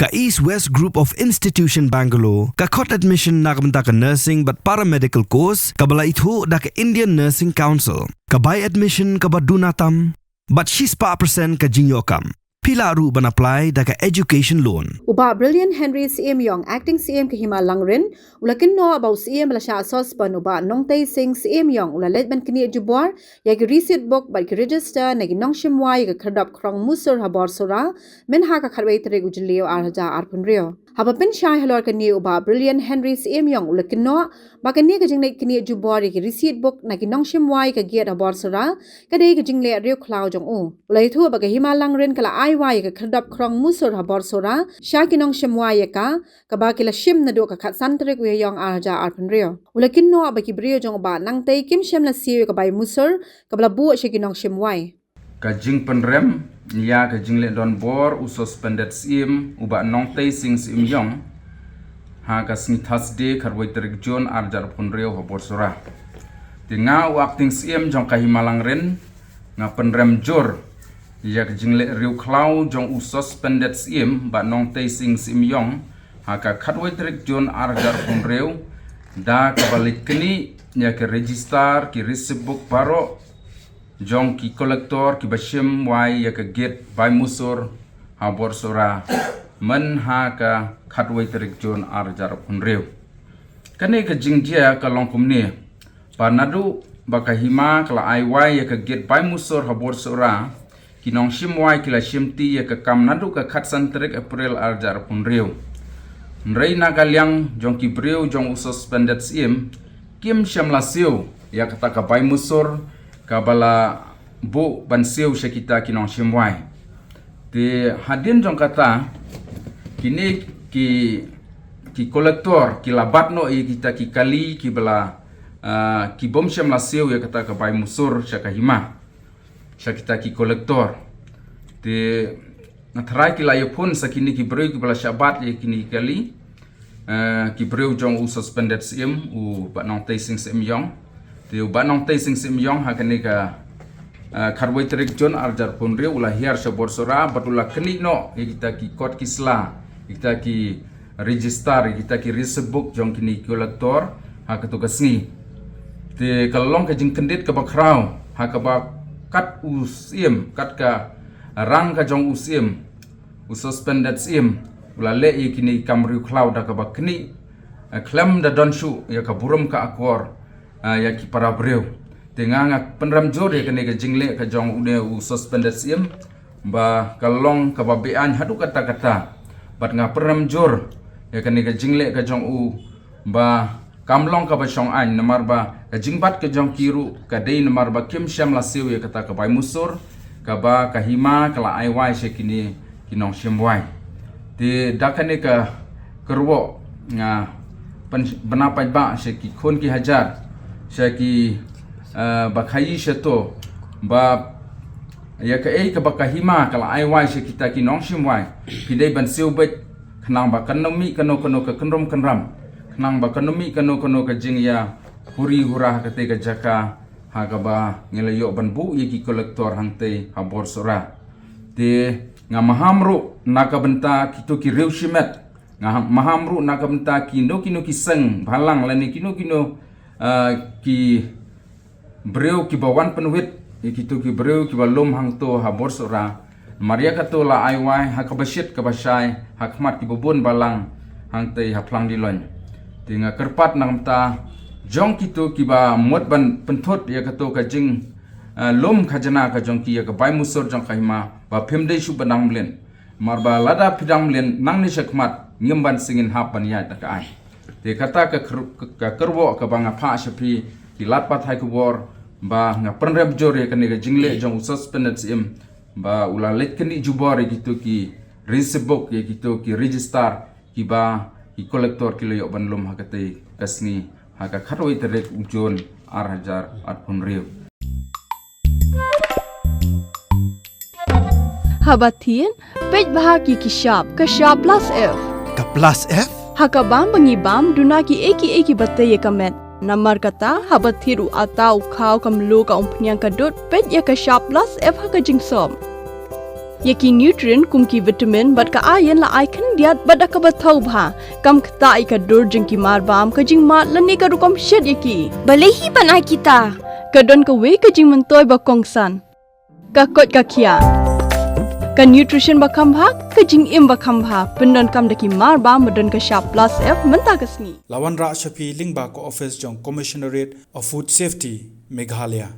Ka East West Group of Institution Bangalore, ka khot admission na kamta ka nursing but paramedical course, ka bala itho da ka Indian Nursing Council, ka buy admission ka badunatam, but she's pa percent ka jingyokam. Pila ru ban apply da ka education loan. Uba Brilliant Henry CM Yong acting CM ka hima langrin, ulakin no about CM la sha sospan uba nong tay sing CM Yong ulalet ban kini jubwar, ya ki receipt book ba ki register na ki nong shimwai ka khadap krong musur habor sura, men ha ka kharwai tere ujliyo arhaja arpun rio. Haba pin shy halor kani uba Brilliant Henry CM Yong ulakin no, ba kani ka jingle kini jubwar ya ki receipt book na ki nong shimwai ka giat habor sura, kadai ka jingle rio klau jong u. Ulai thu ba ka hima langrin kala wai ka khadap krong musur habor sura shakinong shimwai ka ba kila shim na do ka khat santre ku yong arja arpun rio ulakin no ba ki brio jong ba nang tai kim shem la siu ka bai musur ka bla bu shakinong shimwai ka jing penrem ya ka jingle don bor u suspended sim uba nong tai sing sim yong ha ka sni Thursday kharwai tarik jon arja arpun rio habor sura tinga acting sim jong ka himalang ren nga penrem jor ya ka jingle riu klau jong u suspended sim ba nong tay sing sim yong ha ka khatwai trik jon arjar pun riu da ka balik kini ya ka register ki receipt book paro jong ki collector ki bashim wai ya ka get by musur ha bor sura man ha ka khatwai trik jon arjar pun riu kane ka jingjia ka longkum ni panadu ba ka hima kala ai wai ya ka get by musur ha bor sura kinong shimwai kila shimti ya ka kam nadu ka khat santrek April arjar pun riu. Nrei na kalyang jong ki briu jong suspended sim kim syam la siu ya kata ka bai musur ka bala bu ban siu syakita kinong shimwai. Ti hadin jong kata kini ki kolektor ki labat no i kita ki kali ki bala ki bom syam la siu ya kata ka bai musur syaka hima. Syakita ki kolektor te natrai ki layo pun sakini ki breu ki bala syabat ye kini kali ki breu jong u suspended sim u ba nong tai sing sim yong te u ba nong tai sing sim yong ha kani ka kharwai trik jon arjar pun riu ulah hiar sabor sora batula kini no ye kita ki kot kisla kita ki register kita ki receipt book jong kini kolektor ha katugas ni te kalong ka jing kendit ka bakrau ha ka ba kat usim kat ka rang ka jong usim u suspended sim ulale kini kamru cloud ka ba kini klem da donshu ya ka burum ka akor ya ki para breu tenganga penram jor ya kini ka jingle ka jong ude u suspended sim ba kalong ka ba bean hadu kata kata bat nga penram jor ya kini ka jingle ka jong u ba kamlong ka ba syong an namar ba ka jingbat ka jong kiru ka dei namar ba kim syam la siu ya kata ka bai musur ka ba ka hima kala ai wai se kini kinong syamwai ti dakane ka kerwo nga benapai ba se ki khon ki hajar se ki ba khayi seto ba ya ka ei ka ba ka hima kala ai wai se kita kinong syamwai pidai ban siu bet khnang ba kanomi kano ka kenrom kenram nang ba kanomi kano ka jing ya huri hurah kate ka jaka ha ka ba ngelayo ban bu ye ki kolektor hangte ha bor sora te nga mahamru naka benta kitu ki riu shimet nga mahamru naka benta ki no ki seng balang lani kino ki breu ki bawan penuhit ye kitu ki breu ki balum hangto ha bor sora maria katola aiwai ha ka basit ka basai hakmat ki bubun balang hangte ha plang dilon tinga kerpat nang ta jong kitu kiba mot ban penthot ya kato ka jing lom khajana ka jong ki ya ka bai musur jong kahima ba phemdei su banang mlen marba lada phidang mlen nang ni shakmat ngimban singin hapan ya ta ai te kata ka kerwo ka banga pha shapi ki latpat hai kubor ba nga penrem jor ya kani ka jingle jong suspended sim ba ula let kani jubor gitu ki receipt book ya gitu ki register ki ba ki kolektor ki loyo banlum hakate kasni haka kharoi terek ujon arhajar atpun riu Habatin pej bahaki ki shop ka shop plus f Ka plus F? haka bam bangi bam duna ki eki bataye kamet namar kata habathiru atau khau kam lo ka umpnyang ka dot pej ya ka shop plus f haka jingsom Yaki nutrient kumki vitamin bat ka iron la ai kan diat bada ka bathau bha kam khta ai ka dur jing ki mar bam ka jing ma lani ka rukom shed yaki Balehi panai kita. ka don ka we ka jing mentoy ba kongsan ka kot ka khia ka nutrition ba kham bha ka jing im ba kham bha pendon kam daki mar bam don ka sharp plus f menta ka sni Lawan Ra Shafi Lingba ko office jong Commissionerate of Food Safety Meghalaya